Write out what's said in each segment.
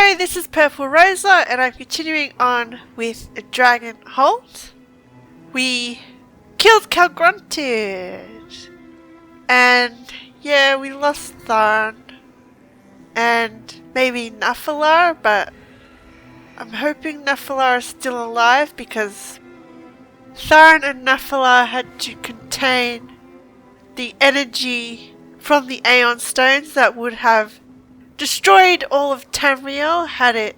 Anyway, this is Purple Rosa, and I'm continuing on with Dragonhold. We killed Calgrunted, and yeah, we lost Tharn, and maybe Nephilar, but I'm hoping Nephilar is still alive because Tharn and Nephilar had to contain the energy from the Aeon Stones that would have destroyed all of Tamriel had it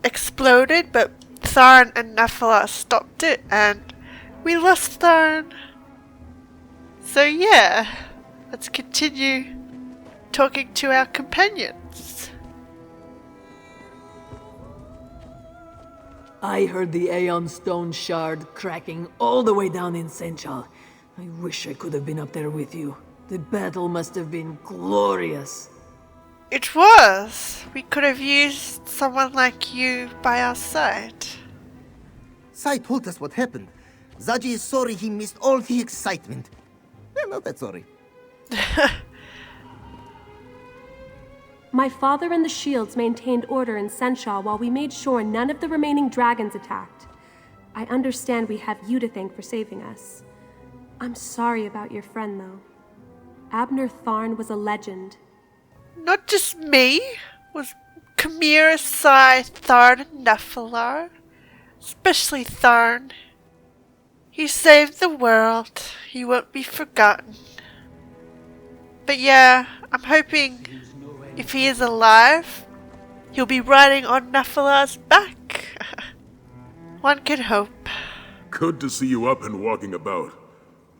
exploded, but Tharn and Nephilar stopped it, and we lost Tharn. So yeah, let's continue talking to our companions. I heard the Aeon Stone shard cracking all the way down in Senchal. I wish I could have been up there with you. The battle must have been glorious. It was. We could have used someone like you by our side. Sai told us what happened. Zaji is sorry he missed all the excitement. I'm not that sorry. My father and the Shields maintained order in Senchal while we made sure none of the remaining dragons attacked. I understand we have you to thank for saving us. I'm sorry about your friend, though. Abner Tharn was a legend. Not just me. Was Chimera, Sai, Tharn, and Nephilar. Especially Tharn. He saved the world. He won't be forgotten. But yeah, I'm hoping if he is alive, he'll be riding on Nephilar's back. One can hope. Good to see you up and walking about.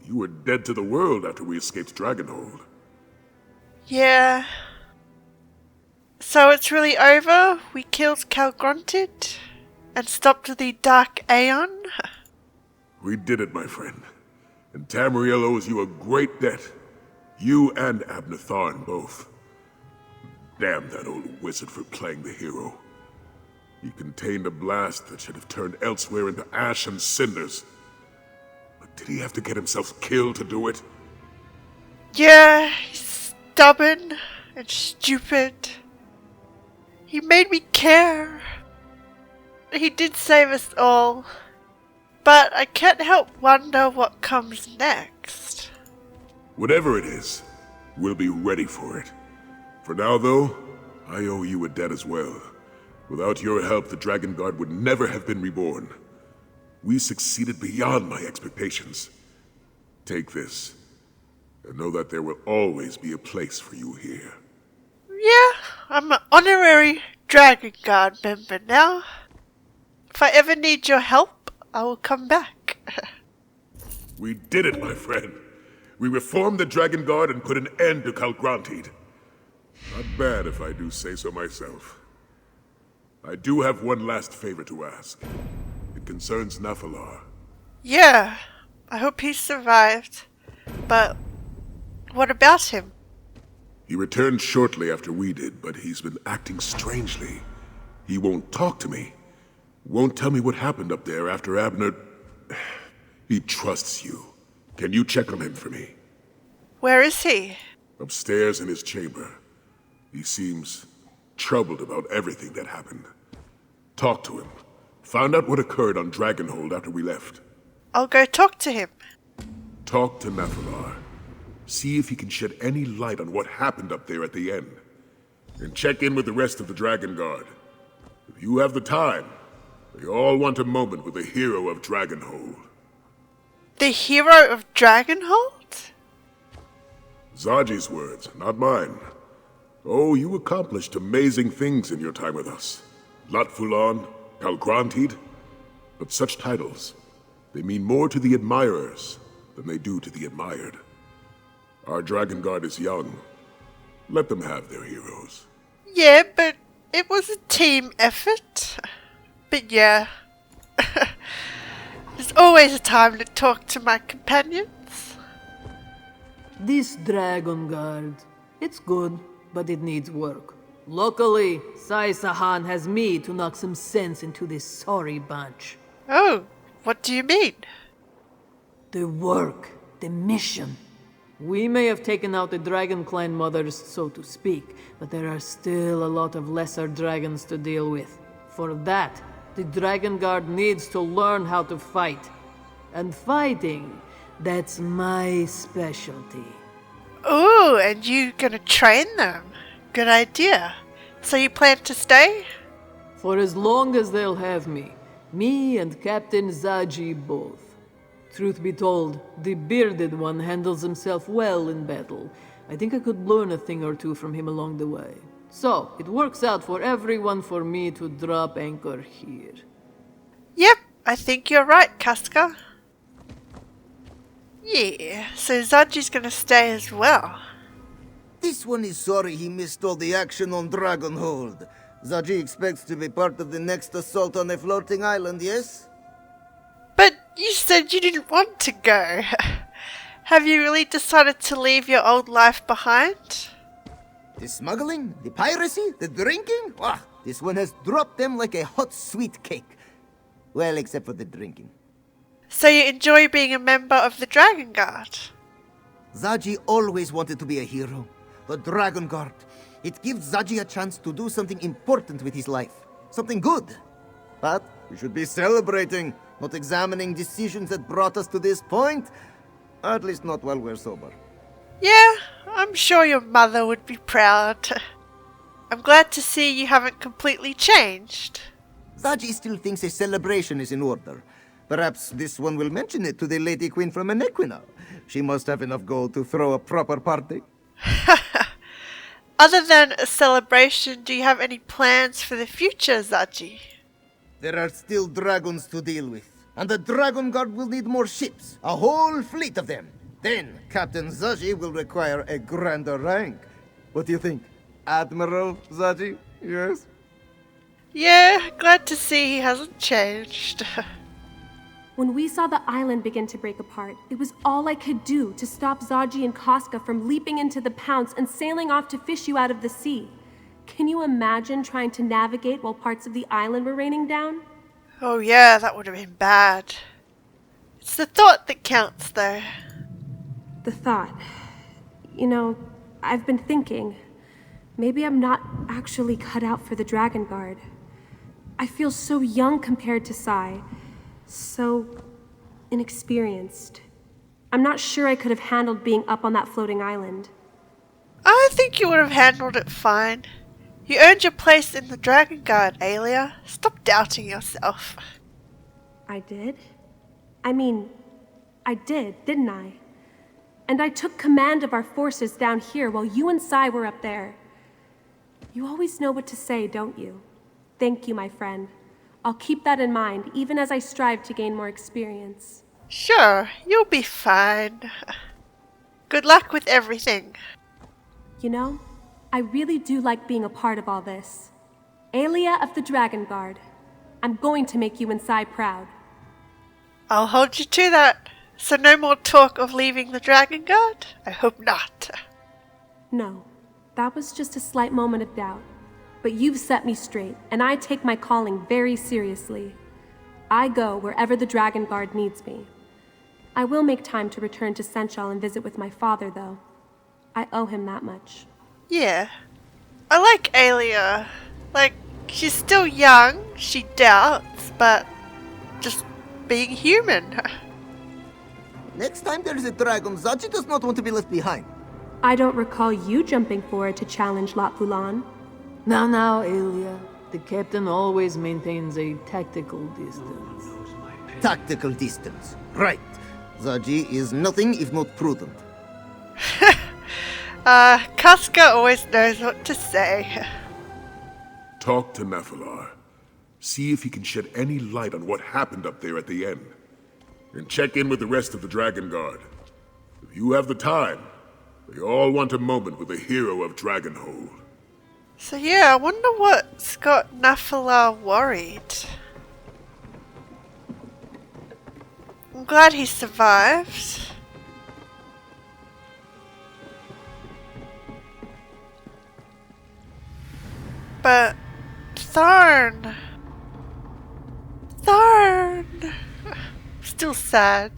You were dead to the world after we escaped Dragonhold. Yeah. So it's really over? We killed Calgrunted and stopped the Dark Aeon? We did it, my friend. And Tamriel owes you a great debt. You and Abner Tharn both. Damn that old wizard for playing the hero. He contained a blast that should have turned elsewhere into ash and cinders. But did he have to get himself killed to do it? Yeah, he's stubborn and stupid. He made me care. He did save us all. But I can't help wonder what comes next. Whatever it is, we'll be ready for it. For now, though, I owe you a debt as well. Without your help, the Dragonguard would never have been reborn. We succeeded beyond my expectations. Take this, and know that there will always be a place for you here. Yeah, I'm an honorary Dragonguard member now. If I ever need your help, I will come back. We did it, my friend. We reformed the Dragonguard and put an end to Calgrunted. Not bad if I do say so myself. I do have one last favor to ask. It concerns Nephilar. Yeah, I hope he survived. But what about him? He returned shortly after we did, but he's been acting strangely. He won't talk to me. Won't tell me what happened up there after Abner... He trusts you. Can you check on him for me? Where is he? Upstairs in his chamber. He seems troubled about everything that happened. Talk to him. Find out what occurred on Dragonhold after we left. I'll go talk to him. Talk to Nephilar. See if he can shed any light on what happened up there at the end. And check in with the rest of the Dragonguard. If you have the time, they all want a moment with the hero of Dragonhold. The hero of Dragonhold? Zaji's words, not mine. Oh, you accomplished amazing things in your time with us. Latfulan, Calgrunted. But such titles, they mean more to the admirers than they do to the admired. Our Dragonguard is young. Let them have their heroes. Yeah, but it was a team effort. But yeah. There's always a time to talk to my companions. This Dragonguard, it's good, but it needs work. Luckily, Sai Sahan has me to knock some sense into this sorry bunch. Oh, what do you mean? The work, the mission. We may have taken out the Dragon Clan mothers, so to speak, but there are still a lot of lesser dragons to deal with. For that, the Dragonguard needs to learn how to fight. And fighting, that's my specialty. Ooh, and you gonna train them? Good idea. So you plan to stay? For as long as they'll have me. Me and Captain Zaji both. Truth be told, the bearded one handles himself well in battle. I think I could learn a thing or two from him along the way. So, it works out for everyone for me to drop anchor here. Yep, I think you're right, Casca. Yeah, so Zaji's gonna stay as well. This one is sorry he missed all the action on Dragonhold. Zaji expects to be part of the next assault on a floating island, yes? But you said you didn't want to go. Have you really decided to leave your old life behind? The smuggling, the piracy, the drinking? This one has dropped them like a hot sweet cake. Well, except for the drinking. So you enjoy being a member of the Dragonguard? Zaji always wanted to be a hero. The Dragonguard. It gives Zaji a chance to do something important with his life. Something good. But we should be celebrating, not examining decisions that brought us to this point. At least not while we're sober. Yeah, I'm sure your mother would be proud. I'm glad to see you haven't completely changed. Zaji still thinks a celebration is in order. Perhaps this one will mention it to the Lady Queen from Enequina. She must have enough gold to throw a proper party. Other than a celebration, do you have any plans for the future, Zaji? There are still dragons to deal with. And the Dragonguard will need more ships. A whole fleet of them. Then Captain Zaji will require a grander rank. What do you think? Admiral Zaji? Yes? Yeah, glad to see he hasn't changed. When we saw the island begin to break apart, it was all I could do to stop Zaji and Casca from leaping into the pounce and sailing off to fish you out of the sea. Can you imagine trying to navigate while parts of the island were raining down? Oh yeah, that would have been bad. It's the thought that counts, though. The thought. You know, I've been thinking. Maybe I'm not actually cut out for the Dragonguard. I feel so young compared to Sai. So inexperienced. I'm not sure I could have handled being up on that floating island. I think you would have handled it fine. You earned your place in the Dragonguard, Aelia. Stop doubting yourself. I did? I mean, I did, didn't I? And I took command of our forces down here while you and Sai were up there. You always know what to say, don't you? Thank you, my friend. I'll keep that in mind, even as I strive to gain more experience. Sure, you'll be fine. Good luck with everything. You know, I really do like being a part of all this. Aelia of the Dragonguard. I'm going to make you and Sai proud. I'll hold you to that. So no more talk of leaving the Dragonguard? I hope not. No, that was just a slight moment of doubt. But you've set me straight, and I take my calling very seriously. I go wherever the Dragonguard needs me. I will make time to return to Senchal and visit with my father, though. I owe him that much. Yeah. I like Aelia. Like, she's still young, she doubts, but just being human. Next time there is a dragon, Zaji does not want to be left behind. I don't recall you jumping forward to challenge Lat Fulan. Now, Aelia. The captain always maintains a tactical distance. Tactical distance. Right. Zaji is nothing if not prudent. Casca always knows what to say. Talk to Nephilar. See if he can shed any light on what happened up there at the end. And check in with the rest of the Dragonguard. If you have the time, they all want a moment with a hero of Dragonhold. So yeah, I wonder what's got Nephilar worried. I'm glad he survived. But Tharn. Still sad.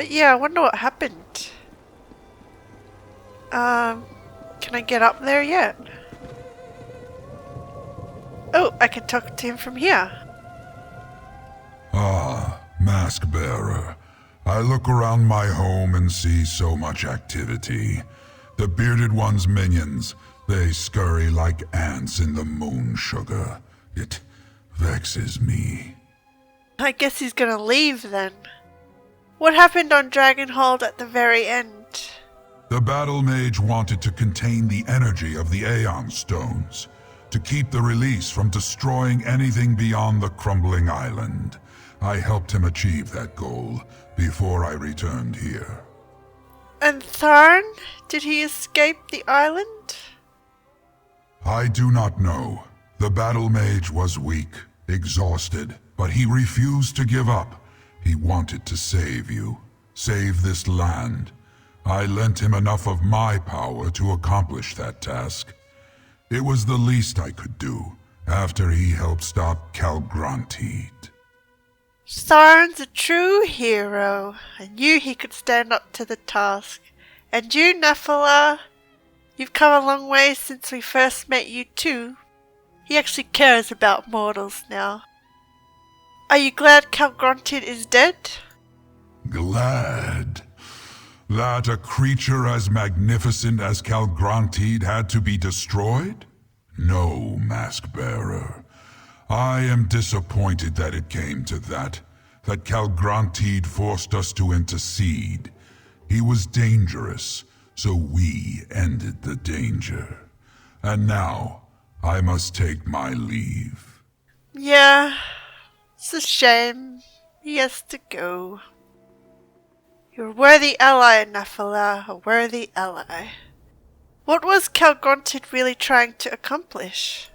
But yeah, I wonder what happened. Can I get up there yet? Oh, I can talk to him from here. Ah, Mask Bearer. I look around my home and see so much activity. The Bearded One's minions, they scurry like ants in the moon sugar. It vexes me. I guess he's gonna leave then. What happened on Dragonhold at the very end? The Battle Mage wanted to contain the energy of the Aeon Stones, to keep the release from destroying anything beyond the crumbling island. I helped him achieve that goal before I returned here. And Tharn? Did he escape the island? I do not know. The Battle Mage was weak, exhausted, but he refused to give up. He wanted to save you, save this land. I lent him enough of my power to accomplish that task. It was the least I could do, after he helped stop Calgrantid. Tharn's a true hero. I knew he could stand up to the task. And you, Nephilah, you've come a long way since we first met you too. He actually cares about mortals now. Are you glad Calgrantid is dead? Glad? That a creature as magnificent as Calgrantid had to be destroyed? No, Mask Bearer. I am disappointed that it came to that Calgrantid forced us to intercede. He was dangerous, so we ended the danger. And now, I must take my leave. Yeah, it's a shame. He has to go. You're a worthy ally, Nephilah, a worthy ally. What was Calgrantid really trying to accomplish?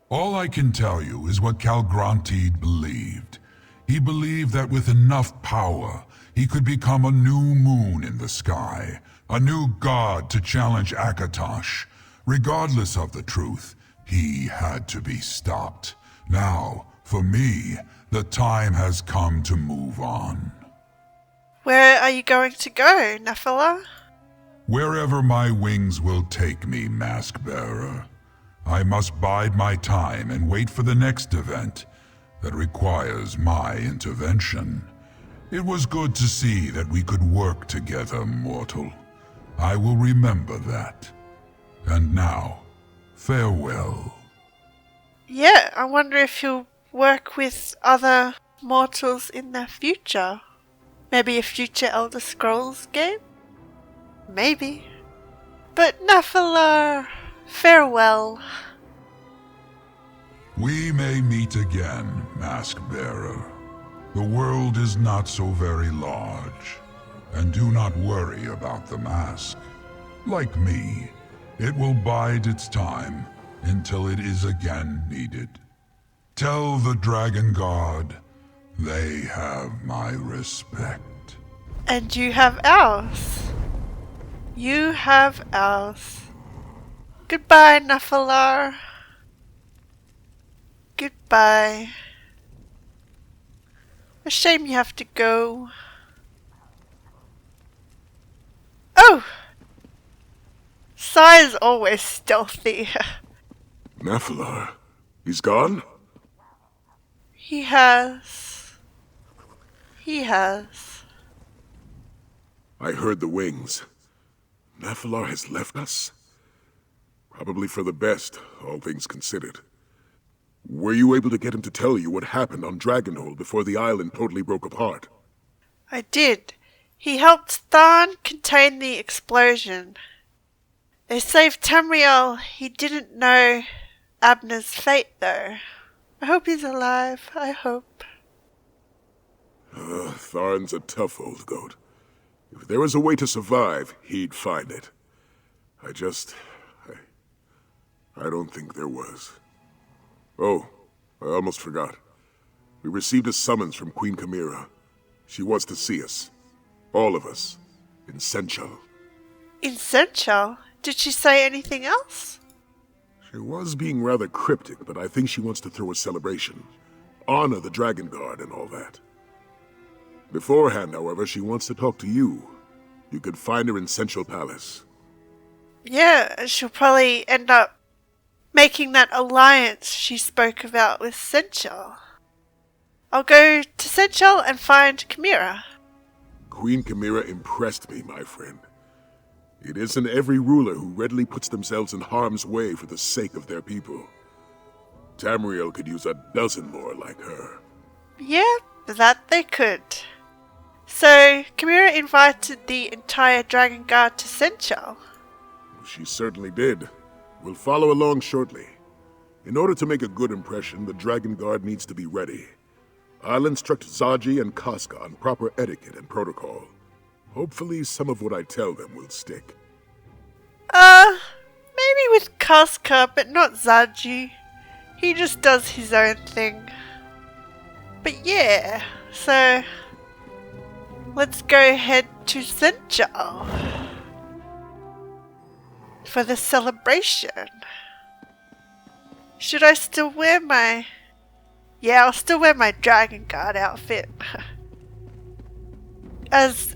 All I can tell you is what Calgrantid believed. He believed that with enough power, he could become a new moon in the sky, a new god to challenge Akatosh. Regardless of the truth, he had to be stopped. Now, for me, the time has come to move on. Where are you going to go, Nephilah? Wherever my wings will take me, Mask Bearer. I must bide my time and wait for the next event that requires my intervention. It was good to see that we could work together, mortal. I will remember that. And now, farewell. Yeah, I wonder if you'll work with other mortals in the future. Maybe a future Elder Scrolls game? Maybe. But Nephilah, farewell. We may meet again, Mask Bearer. The world is not so very large, and do not worry about the mask. Like me, it will bide its time until it is again needed. Tell the Dragonguard they have my respect. And you have ours. You have ours. Goodbye, Nephilah. Goodbye. A shame you have to go. Oh! Sai is always stealthy. Nephilah? He's gone? He has. He has. I heard the wings. Nephilah has left us? Probably for the best, all things considered. Were you able to get him to tell you what happened on Dragonhold before the island totally broke apart? I did. He helped Tharn contain the explosion. They saved Tamriel. He didn't know Abner's fate, though. I hope he's alive. I hope. Tharn's a tough old goat. If there was a way to survive, he'd find it. I don't think there was. Oh, I almost forgot. We received a summons from Queen Chimera. She wants to see us. All of us. In Senchal. In Senchal? Did she say anything else? She was being rather cryptic, but I think she wants to throw a celebration. Honor the Dragonguard and all that. Beforehand, however, she wants to talk to you. You could find her in Central Palace. Yeah, she'll probably end up making that alliance she spoke about with Senchal. I'll go to Senchal and find Chimera. Queen Chimera impressed me, my friend. It isn't every ruler who readily puts themselves in harm's way for the sake of their people. Tamriel could use a dozen more like her. Yeah, that they could. So, Chimera invited the entire Dragonguard to Senchal. She certainly did. We'll follow along shortly. In order to make a good impression, the Dragonguard needs to be ready. I'll instruct Zaji and Casca on proper etiquette and protocol. Hopefully some of what I tell them will stick. Maybe with Casca, but not Zaji. He just does his own thing. But yeah, so let's go head to Senchal for the celebration. Should I still wear my... Yeah, I'll still wear my Dragonguard outfit. As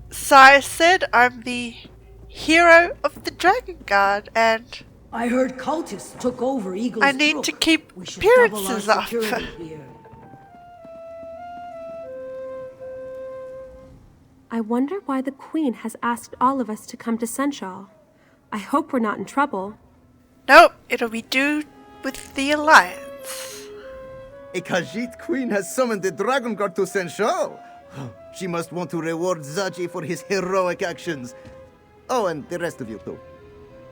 Sai said, I'm the hero of the Dragonguard, and I heard cultists took over Eagle's I need Brook. to keep We should double our appearances up. security here. I wonder why the Queen has asked all of us to come to Senchal. I hope we're not in trouble. Nope, it'll be due with the alliance. A Khajiit queen has summoned the Dragonguard to Senchal. She must want to reward Zaji for his heroic actions. Oh, and the rest of you too.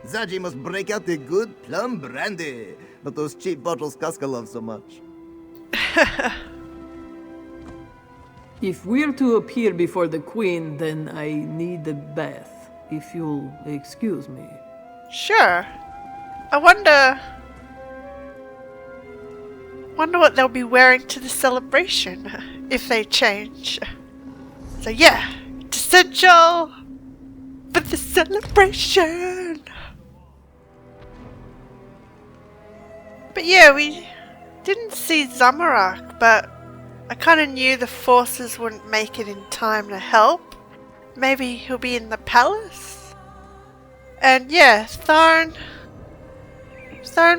Zaji must break out the good plum brandy, not those cheap bottles Casca loves so much. If we're to appear before the Queen, then I need a bath, if you'll excuse me. Sure. I wonder what they'll be wearing to the celebration, if they change. So yeah, to Senchal for the celebration. But yeah, we didn't see Zamorak, but I kind of knew the forces wouldn't make it in time to help. Maybe he'll be in the palace? And yeah, Tharn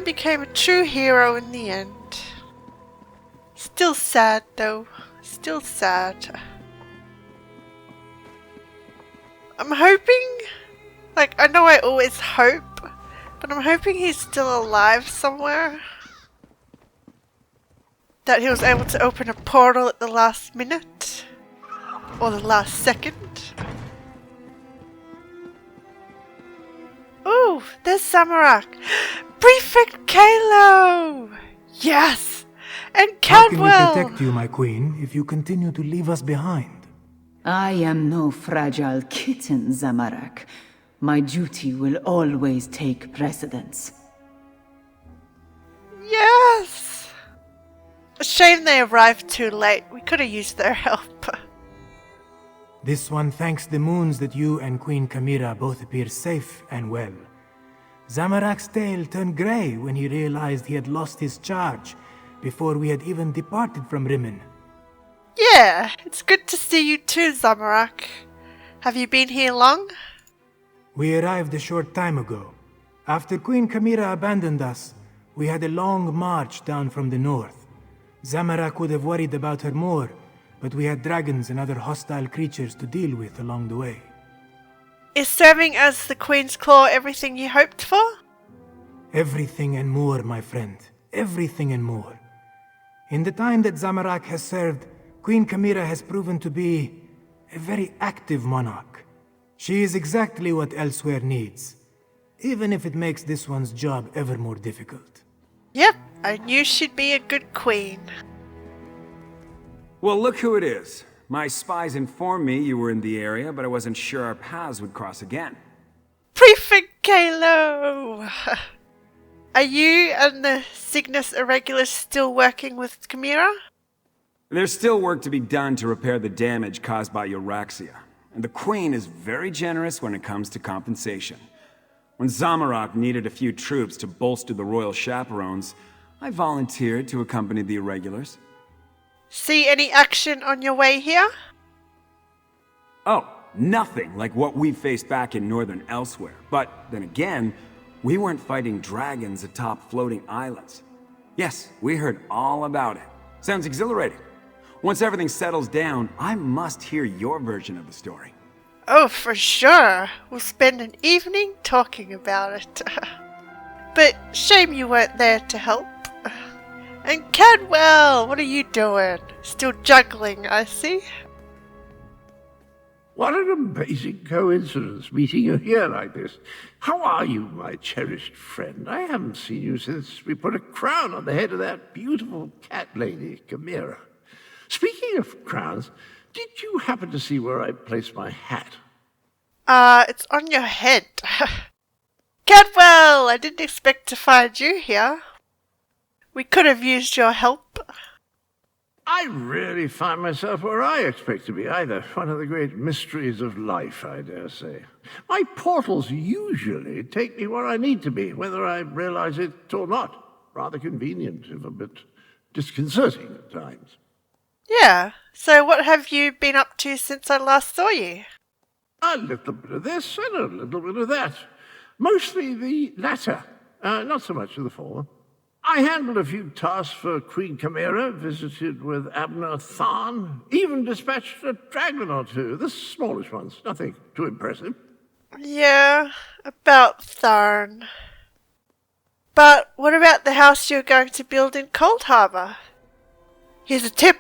became a true hero in the end. Still sad though. Still sad. I'm hoping, like, I know I always hope, but I'm hoping he's still alive somewhere. That he was able to open a portal at the last minute. Or the last second. Ooh, there's Zamorak. Prefect Kalo! Yes! And How can we Cadwell! protect you, my queen, if you continue to leave us behind? I am no fragile kitten, Zamorak. My duty will always take precedence. Yes! A shame they arrived too late. We could have used their help. This one thanks the moons that you and Queen Chimera both appear safe and well. Zamorak's tail turned grey when he realized he had lost his charge before we had even departed from Rimmon. Yeah, it's good to see you too, Zamorak. Have you been here long? We arrived a short time ago. After Queen Chimera abandoned us, we had a long march down from the north. Zamorak would have worried about her more, but we had dragons and other hostile creatures to deal with along the way. Is serving as the Queen's Claw everything you hoped for? Everything and more, my friend. Everything and more. In the time that Zamorak has served, Queen Chimera has proven to be a very active monarch. She is exactly what Elsewhere needs, even if it makes this one's job ever more difficult. Yep, I knew she'd be a good queen. Well, look who it is. My spies informed me you were in the area, but I wasn't sure our paths would cross again. Prefect Kalo! Are you and the Cygnus Irregulars still working with Chimera? There's still work to be done to repair the damage caused by Euraxia, and the Queen is very generous when it comes to compensation. When Zamorak needed a few troops to bolster the royal chaperones, I volunteered to accompany the Irregulars. See any action on your way here? Oh, nothing like what we faced back in northern Elsewhere. But then again, we weren't fighting dragons atop floating islands. Yes, we heard all about it. Sounds exhilarating. Once everything settles down, I must hear your version of the story. Oh, for sure. We'll spend an evening talking about it. But shame you weren't there to help. And Cadwell, what are you doing? Still juggling, I see. What an amazing coincidence meeting you here like this. How are you, my cherished friend? I haven't seen you since we put a crown on the head of that beautiful cat lady, Chimera. Speaking of crowns, did you happen to see where I placed my hat? It's on your head. Cadwell, I didn't expect to find you here. We could have used your help. I rarely find myself where I expect to be either. One of the great mysteries of life, I dare say. My portals usually take me where I need to be, whether I realize it or not. Rather convenient, if a bit disconcerting at times. Yeah, so what have you been up to since I last saw you? A little bit of this and a little bit of that. Mostly the latter, not so much of the former. I handled a few tasks for Queen Chimera, visited with Abner Tharn, even dispatched a dragon or two, the smallest ones, nothing too impressive. Yeah, about Tharn. But what about the house you're going to build in Cold Harbor? Here's a tip.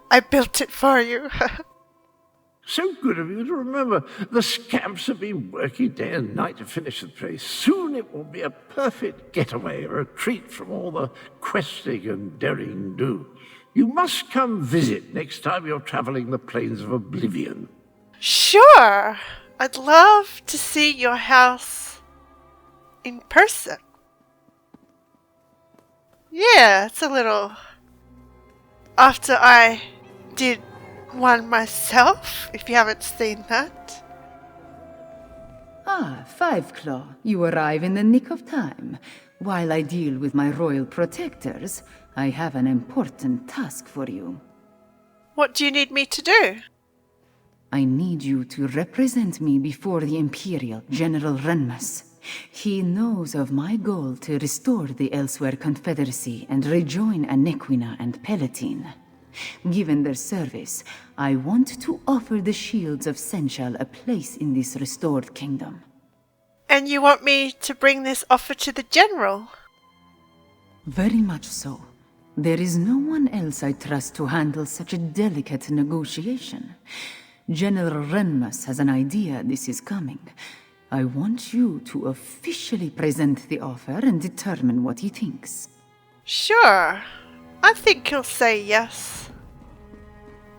I built it for you. So good of you to remember. The scamps have been working day and night to finish the place. Soon it will be a perfect getaway, a retreat from all the questing and daring do. You must come visit next time you're traveling the plains of Oblivion. Sure. I'd love to see your house in person. Yeah, it's a little... After I did one myself, if you haven't seen that. Ah, Five Claw, you arrive in the nick of time. While I deal with my royal protectors, I have an important task for you. What do you need me to do? I need you to represent me before the Imperial General Renmus. He knows of my goal to restore the Elsewhere Confederacy and rejoin Anequina and Palatine. Given their service, I want to offer the Shields of Senchal a place in this restored kingdom. And you want me to bring this offer to the General? Very much so. There is no one else I trust to handle such a delicate negotiation. General Renmus has an idea this is coming. I want you to officially present the offer and determine what he thinks. Sure. I think he'll say yes.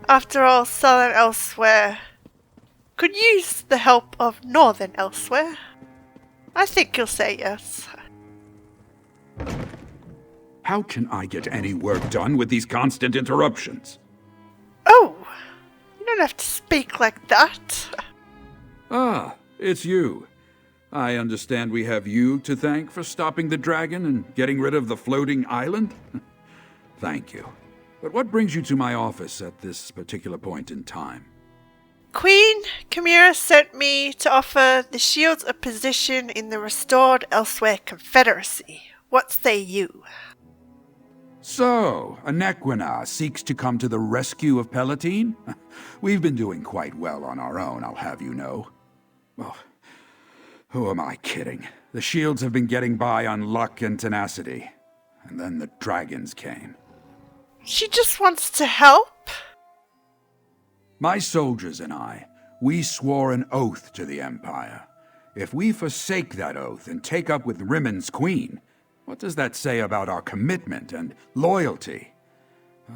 After all, Southern Elsewhere could use the help of Northern Elsewhere. I think he'll say yes. How can I get any work done with these constant interruptions? Oh, you don't have to speak like that. Ah, it's you. I understand we have you to thank for stopping the dragon and getting rid of the floating island? Thank you. But what brings you to my office at this particular point in time? Queen Chimera sent me to offer the Shields a position in the restored Elsewhere Confederacy. What say you? So, Anequina seeks to come to the rescue of Palatine? We've been doing quite well on our own, I'll have you know. Well, who am I kidding? The Shields have been getting by on luck and tenacity. And then the dragons came. She just wants to help. My soldiers and I, we swore an oath to the Empire. If we forsake that oath and take up with Rimmond's queen, what does that say about our commitment and loyalty?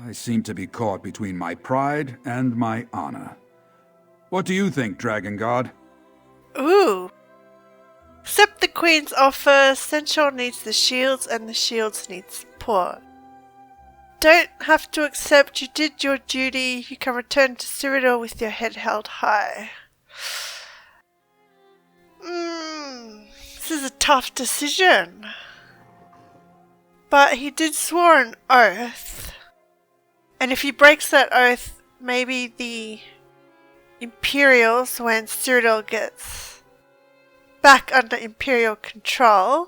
I seem to be caught between my pride and my honor. What do you think, Dragonguard? Ooh. Accept the Queen's offer. Senchal needs the Shields and the Shields need support. Don't have to accept. You did your duty. You can return to Cyrodiil with your head held high. This is a tough decision. But he did swear an oath. And if he breaks that oath, maybe the Imperials when Cyrodiil gets back under Imperial control.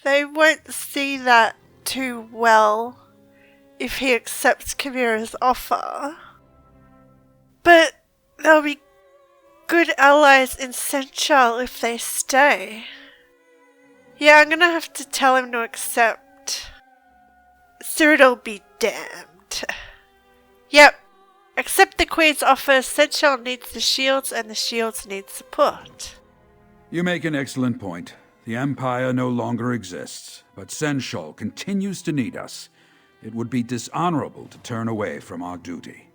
They won't see that too well if he accepts Chimera's offer. But they'll be good allies in Senchal if they stay. Yeah, I'm gonna have to tell him to accept. Cyrodiil be damned. Yep. Accept the Queen's offer. Senchal needs the shields and the shields need support. You make an excellent point. The Empire no longer exists, but Senchal continues to need us. It would be dishonorable to turn away from our duty.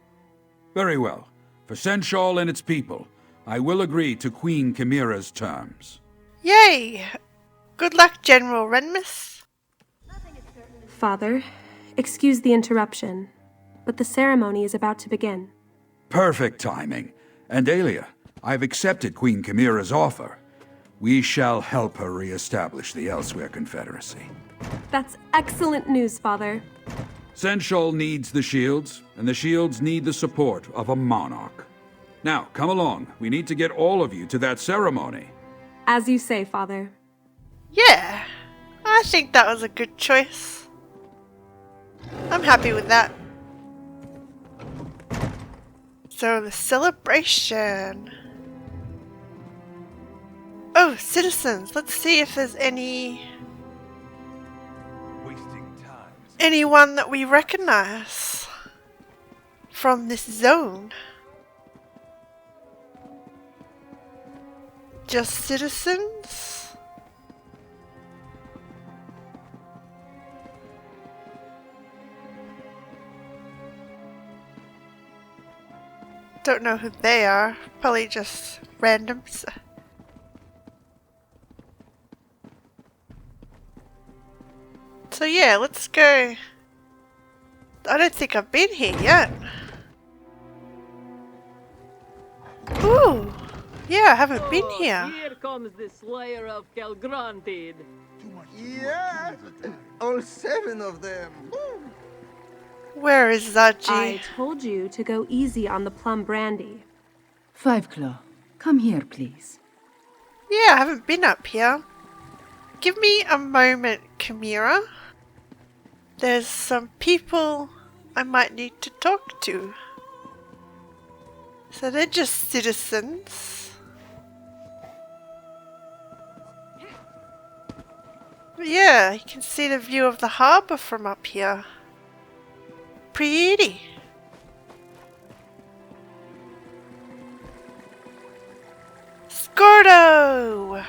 Very well. For Senchal and its people, I will agree to Queen Chimera's terms. Yay! Good luck, General Renmus. Father, excuse the interruption, but the ceremony is about to begin. Perfect timing. And Aelia, I've accepted Queen Chimera's offer. We shall help her re-establish the Elsewhere Confederacy. That's excellent news, Father. Senchal needs the shields, and the shields need the support of a monarch. Now, come along. We need to get all of you to that ceremony. As you say, Father. Yeah, I think that was a good choice. I'm happy with that. So, the celebration. Oh, citizens, let's see if there's anyone that we recognize from this zone. Just citizens? Don't know who they are. Probably just randoms. So yeah, let's go. I don't think I've been here yet. Ooh, yeah, I haven't been here. Here comes the Slayer of Calgrantid. Yeah, all 7 of them. Where is Zaji? I told you to go easy on the plum brandy. Five Claw, come here, please. Yeah, I haven't been up here. Give me a moment, Chimera. There's some people I might need to talk to. So they're just citizens. But yeah, you can see the view of the harbour from up here. Pretty. Scordo!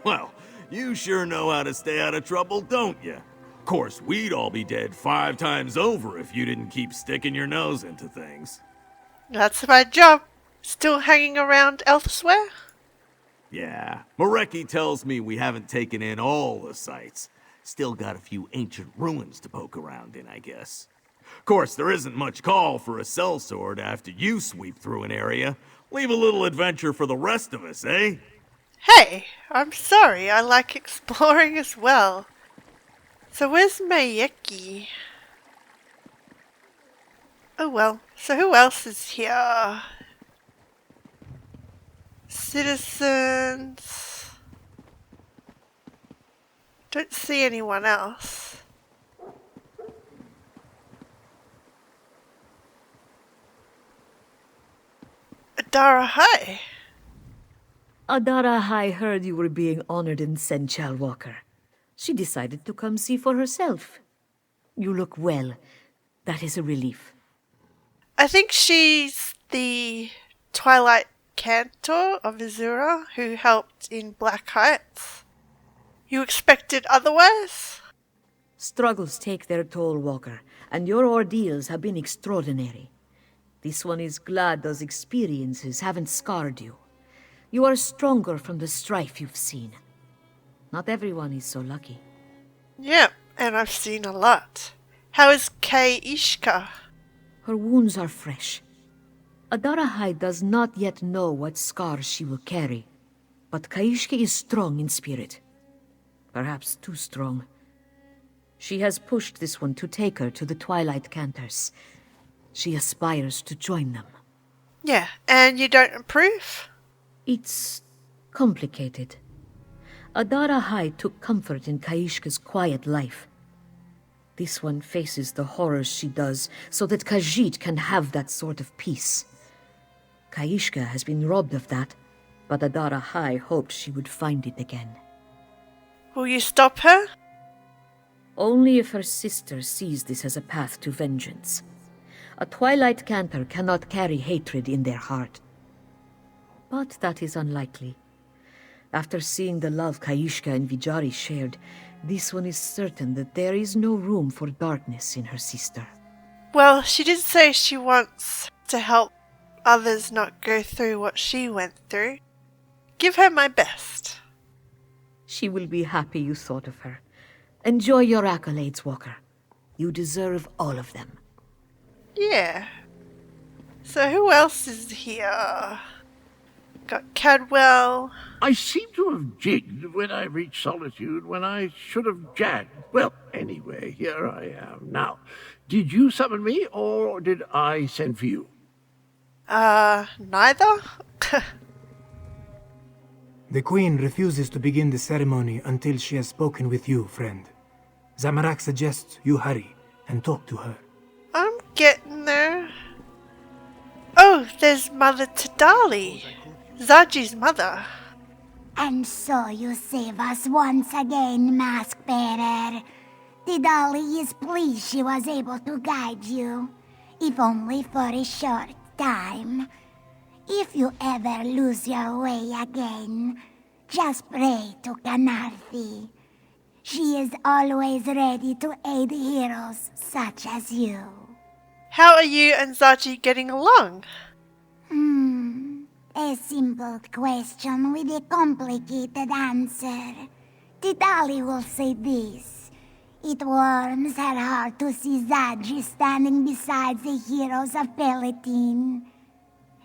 Well, you sure know how to stay out of trouble, don't you? Of course, we'd all be dead 5 times over if you didn't keep sticking your nose into things. That's my job. Still hanging around elsewhere? Yeah, Mareki tells me we haven't taken in all the sights. Still got a few ancient ruins to poke around in, I guess. Of course, there isn't much call for a sellsword after you sweep through an area. Leave a little adventure for the rest of us, eh? Hey, I'm sorry. I like exploring as well. So where's Mayeki? Oh well. So who else is here? Citizens. Don't see anyone else. Adara High. Adara High heard you were being honored in Senchal, Walker. She decided to come see for herself. You look well. That is a relief. I think she's the Twilight Cantor of Azura who helped in Black Heights. You expected otherwise? Struggles take their toll, Walker, and your ordeals have been extraordinary. This one is glad those experiences haven't scarred you. You are stronger from the strife you've seen. Not everyone is so lucky. Yep, and I've seen a lot. How is Kay Ishka? Her wounds are fresh. Adara High does not yet know what scars she will carry, but Kaishke is strong in spirit. Perhaps too strong. She has pushed this one to take her to the Twilight Cantors. She aspires to join them. Yeah, and you don't approve? It's complicated. Adara High took comfort in Kaishka's quiet life. This one faces the horrors she does so that Khajiit can have that sort of peace. Kaishka has been robbed of that, but Adara High hoped she would find it again. Will you stop her? Only if her sister sees this as a path to vengeance. A Twilight Cantor cannot carry hatred in their heart. But that is unlikely. After seeing the love Kaishka and Vijari shared, this one is certain that there is no room for darkness in her sister. Well, she did say she wants to help others not go through what she went through. Give her my best. She will be happy you thought of her. Enjoy your accolades, Walker. You deserve all of them. Yeah. So who else is here? Got Cadwell. I seem to have jigged when I reached Solitude when I should have jagged. Well, anyway, here I am. Now, did you summon me or did I send for you? Neither? The Queen refuses to begin the ceremony until she has spoken with you, friend. Zamorak suggests you hurry and talk to her. I'm getting there. Oh, there's Mother Tadali, Zaji's mother. And so you save us once again, Mask Bearer. Tidali is pleased she was able to guide you, if only for a short time. If you ever lose your way again, just pray to Kanarthi. She is always ready to aid heroes such as you. How are you and Zaji getting along? A simple question with a complicated answer. Tidali will say this. It warms her heart to see Zaji standing beside the heroes of Palatine.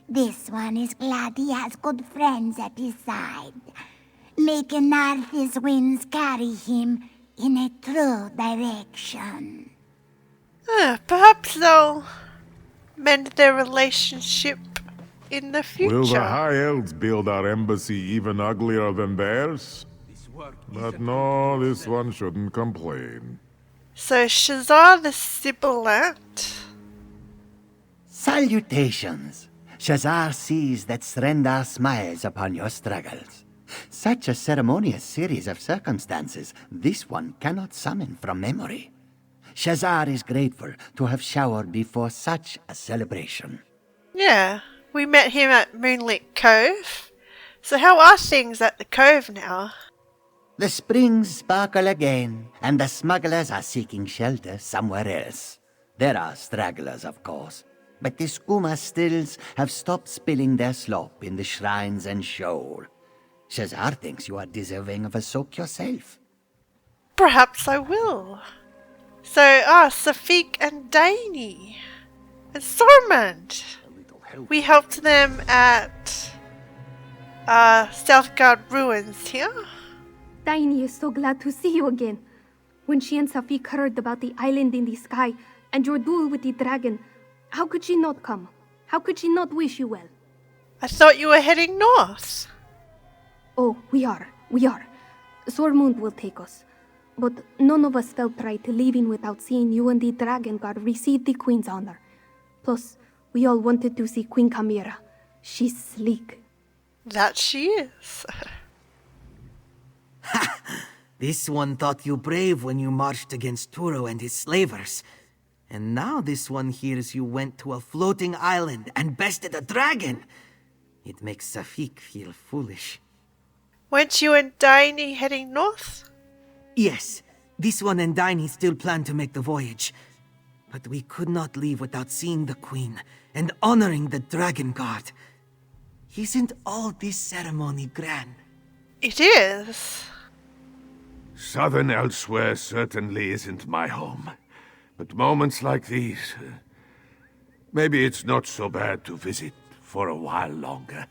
This one is glad he has good friends at his side. May Kanarthi's winds carry him in a true direction. Perhaps they'll mend their relationship in the future. Will the High Elves build our embassy even uglier than theirs? But no, this one shouldn't complain. So Shazar the Sibilant. Salutations. Shazar sees that Srendar smiles upon your struggles. Such a ceremonious series of circumstances, this one cannot summon from memory. Shazar is grateful to have showered before such a celebration. Yeah, we met him at Moonlit Cove. So how are things at the Cove now? The springs sparkle again, and the smugglers are seeking shelter somewhere else. There are stragglers, of course, but the skooma stills have stopped spilling their slop in the shrines and shoal. Shazar thinks you are deserving of a soak yourself. Perhaps I will. So, Safik and Daini. And Sormund. We helped them at Southguard Ruins here. Daini is so glad to see you again. When she and Safik heard about the island in the sky and your duel with the dragon, how could she not come? How could she not wish you well? I thought you were heading north. Oh, we are. Sormund will take us. But none of us felt right leaving without seeing you and the Dragonguard receive the Queen's honor. Plus, we all wanted to see Queen Chimera. She's sleek. That she is. This one thought you brave when you marched against Turo and his slavers. And now this one hears you went to a floating island and bested a dragon. It makes Safik feel foolish. Weren't you and Daini heading north? Yes, this one and Daini still plan to make the voyage. But we could not leave without seeing the Queen and honoring the Dragonguard. Isn't all this ceremony grand? It is. Southern elsewhere certainly isn't my home. But moments like these, maybe it's not so bad to visit for a while longer.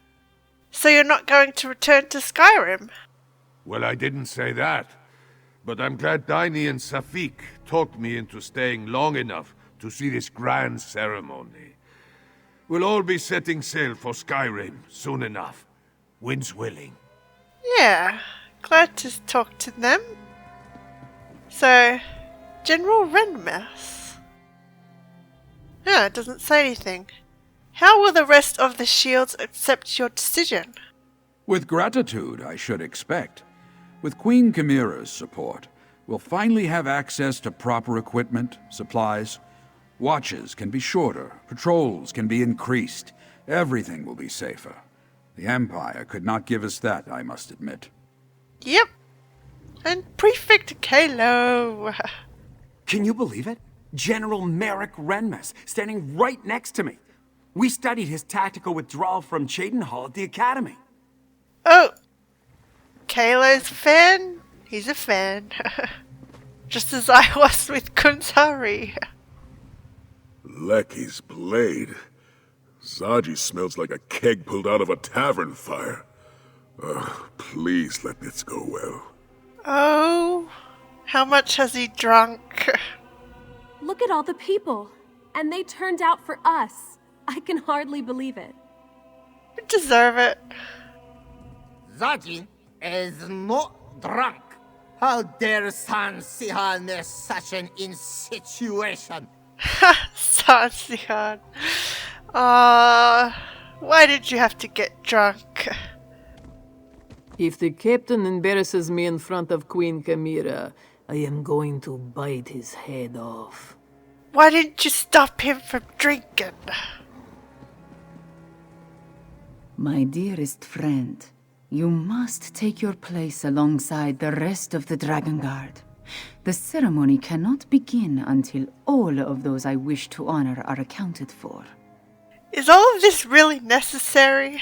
So you're not going to return to Skyrim? Well, I didn't say that. But I'm glad Daini and Safik talked me into staying long enough to see this grand ceremony. We'll all be setting sail for Skyrim soon enough. Wind's willing. Yeah, glad to talk to them. So, General Renmas. Yeah, it doesn't say anything. How will the rest of the shields accept your decision? With gratitude, I should expect. With Queen Chimera's support, we'll finally have access to proper equipment, supplies. Watches can be shorter, patrols can be increased. Everything will be safer. The Empire could not give us that, I must admit. Yep. And Prefect Kalo. Can you believe it? General Merrick Renmus, standing right next to me. We studied his tactical withdrawal from Dragonhold at the Academy. Oh, Kalo's a fan? He's a fan. Just as I was with Kunsari. Lecky's blade. Zaji smells like a keg pulled out of a tavern fire. Please let this go well. Oh, how much has he drunk? Look at all the people. And they turned out for us. I can hardly believe it. We deserve it. Zaji is not drunk. How dare San Sihan miss such an in-situation? San Sihan. Why did you have to get drunk? If the captain embarrasses me in front of Queen Chimera, I am going to bite his head off. Why didn't you stop him from drinking? My dearest friend, you must take your place alongside the rest of the Dragonguard. The ceremony cannot begin until all of those I wish to honor are accounted for. Is all of this really necessary?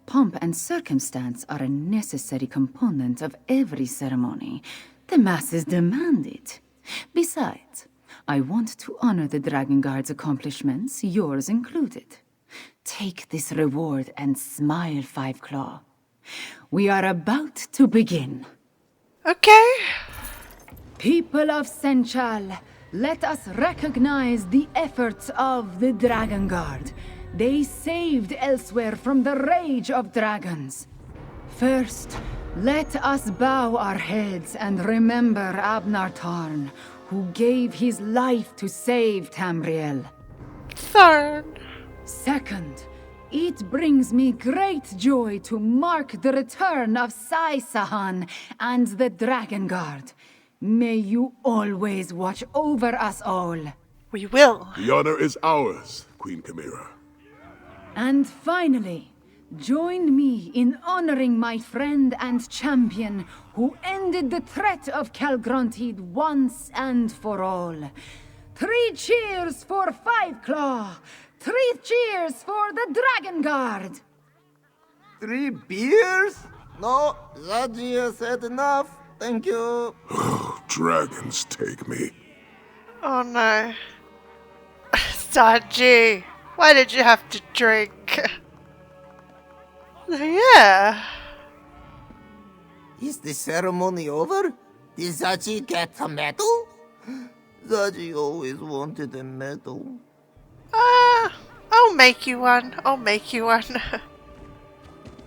Pomp and circumstance are a necessary component of every ceremony. The masses demand it. Besides, I want to honor the Dragonguard's accomplishments, yours included. Take this reward and smile, Five Claw. We are about to begin. Okay. People of Senchal, let us recognize the efforts of the Dragonguard. They saved Elsewhere from the rage of dragons. First, let us bow our heads and remember Abnar Tarn, who gave his life to save Tamriel. Tarn. Second, it brings me great joy to mark the return of Sai Sahan and the Dragonguard. May you always watch over us all. We will. The honor is ours, Queen Chimera. And finally, join me in honoring my friend and champion who ended the threat of Calgrontied once and for all. 3 cheers for Five Claw! 3 cheers for the Dragonguard! 3 beers? No, Zaji has said enough. Thank you. Dragons take me. Oh no. Zaji, why did you have to drink? Yeah. Is the ceremony over? Did Zaji get a medal? Zaji always wanted a medal. I'll make you one. I'll make you one.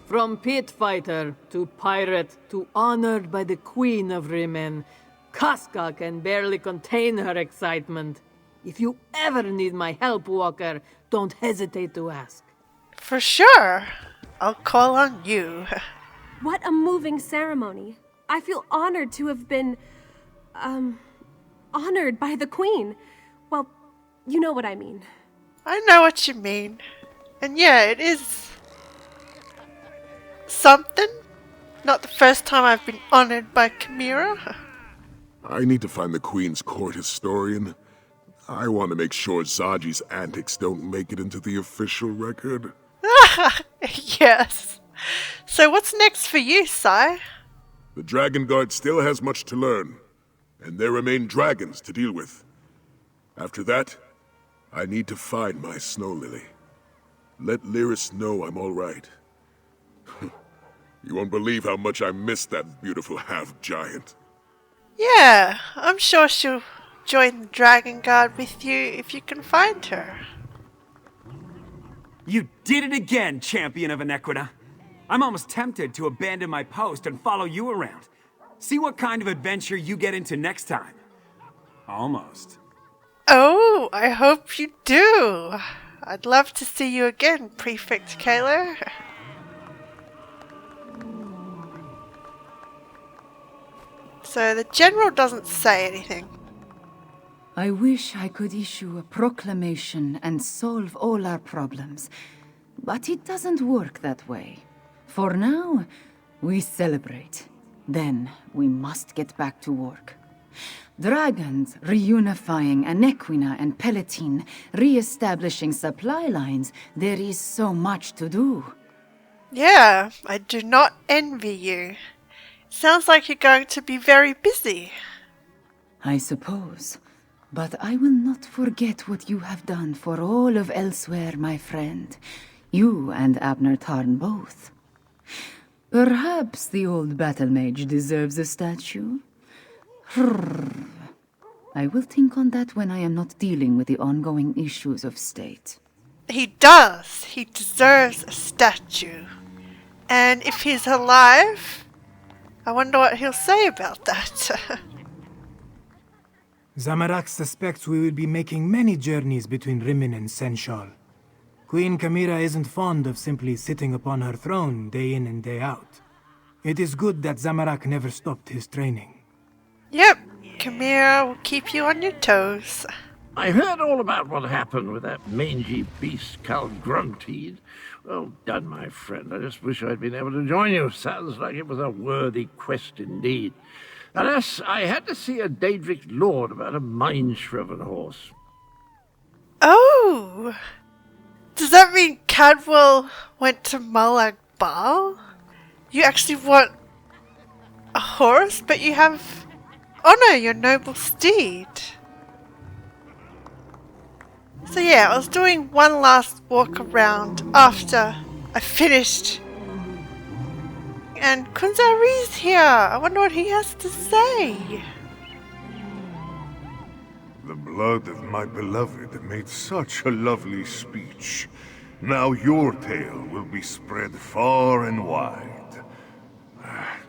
From pit fighter to pirate to honored by the Queen of Rimen, Casca can barely contain her excitement. If you ever need my help, Walker, don't hesitate to ask. For sure. I'll call on you. What a moving ceremony. I feel honored to have been, honored by the Queen. Well, you know what I mean. I know what you mean. And yeah, it is something. Not the first time I've been honored by Chimera. I need to find the Queen's court historian. I want to make sure Zaji's antics don't make it into the official record. Yes. So what's next for you, Sai? The Dragonguard still has much to learn, and there remain dragons to deal with. After that, I need to find my snow lily. Let Lyris know I'm all right. You won't believe how much I miss that beautiful half-giant. Yeah, I'm sure she'll join the Dragonguard with you if you can find her. You did it again, champion of Inequita. I'm almost tempted to abandon my post and follow you around. See what kind of adventure you get into next time. Almost. Oh, I hope you do. I'd love to see you again, Prefect Kayla. So the general doesn't say anything. I wish I could issue a proclamation and solve all our problems, but it doesn't work that way. For now, we celebrate. Then we must get back to work. Dragons reunifying Anequina and Palatine, re-establishing supply lines. There is so much to do. Yeah, I do not envy you. Sounds like you're going to be very busy. I suppose. But I will not forget what you have done for all of Elsewhere, my friend. You and Abner Tarn both. Perhaps the old battle mage deserves a statue? I will think on that when I am not dealing with the ongoing issues of state. He does. He deserves a statue. And if he's alive, I wonder what he'll say about that. Zamorak suspects we will be making many journeys between Rimmon and Senshal. Queen Chimera isn't fond of simply sitting upon her throne day in and day out. It is good that Zamorak never stopped his training. Yep, Chimera will keep you on your toes. I heard all about what happened with that mangy beast, Calgruntide. Well done, my friend. I just wish I'd been able to join you. Sounds like it was a worthy quest indeed. Alas, I had to see a Daedric lord about a mind-shriven horse. Oh! Does that mean Cadwell went to Molag Bal? You actually want a horse, but you have... Oh no, your noble steed. So yeah, I was doing one last walk around after I finished. And Kunzari's here. I wonder what he has to say. The blood of my beloved made such a lovely speech. Now your tale will be spread far and wide.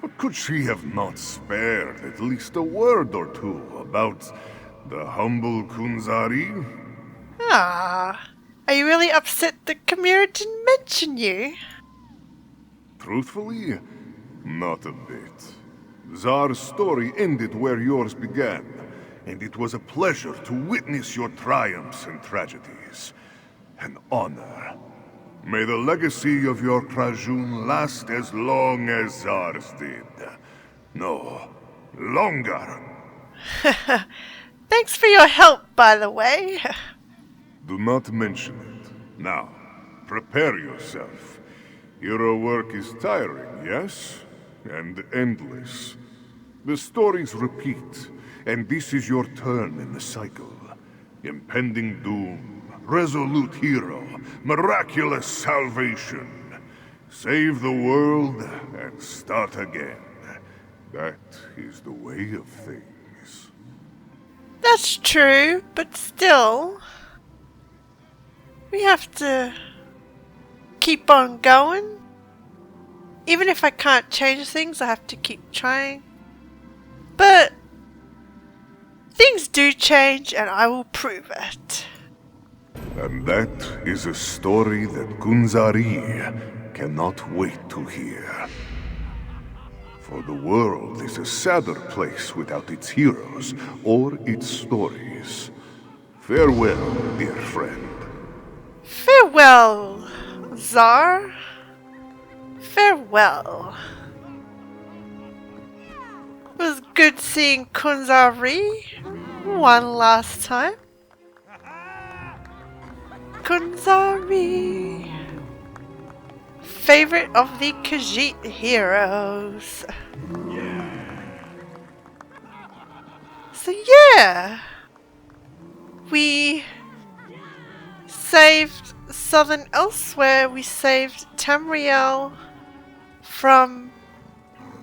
But could she have not spared at least a word or two about the humble Kunzari? Ah, are you really upset that Chimera didn't mention you? Truthfully, not a bit. Zar's story ended where yours began, and it was a pleasure to witness your triumphs and tragedies. An honor. May the legacy of your Krajun last as long as Zar's did. No, longer. Thanks for your help, by the way. Do not mention it. Now, prepare yourself. Hero work is tiring, yes? And endless. The stories repeat, and this is your turn in the cycle. Impending doom, resolute hero, miraculous salvation. Save the world and start again. That is the way of things. That's true, but still... we have to keep on going. Even if I can't change things, I have to keep trying. But things do change, and I will prove it. And that is a story that Kunzari cannot wait to hear. For the world is a sadder place without its heroes or its stories. Farewell, dear friend. Farewell, Zar. Farewell. It was good seeing Kunzari one last time. Kunzari. Favorite of the Khajiit heroes. So yeah. We saved Southern Elsewhere. We saved Tamriel from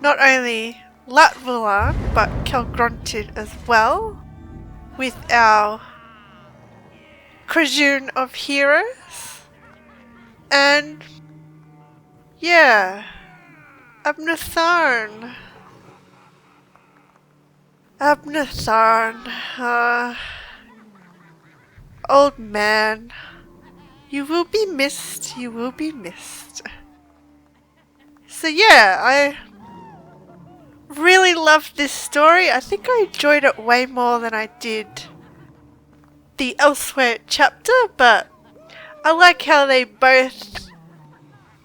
not only Latvulan, but Calgruntid as well, with our Krajun of Heroes. And yeah, Abnatharn. Old man, you will be missed, you will be missed. So yeah, I really loved this story. I think I enjoyed it way more than I did the Elsewhere chapter, but I like how they both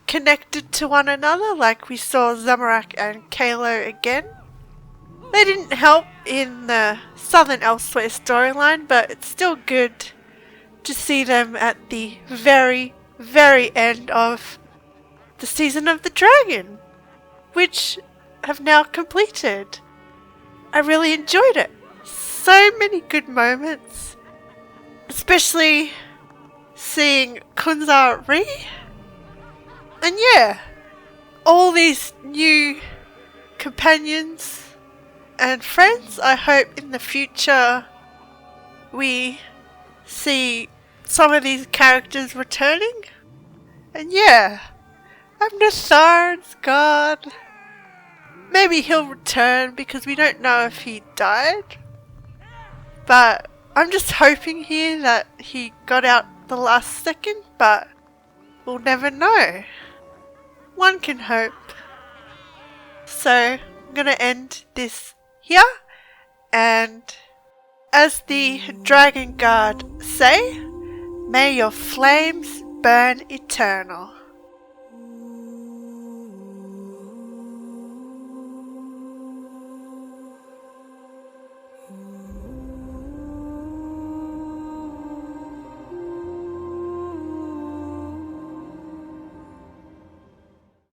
connected to one another, like we saw Zamorak and Kalo again. They didn't help in the Southern Elsewhere storyline, but it's still good to see them at the very, very end of the Season of the Dragon, which have now completed. I really enjoyed it. So many good moments, especially seeing Kunzar Ri. And yeah, all these new companions and friends. I hope in the future we see some of these characters returning. And yeah, Abnatharn's gone. Maybe he'll return because we don't know if he died. But I'm just hoping here that he got out the last second, but we'll never know. One can hope. So I'm gonna end this here, and as the Dragonguard say, may your flames burn eternal.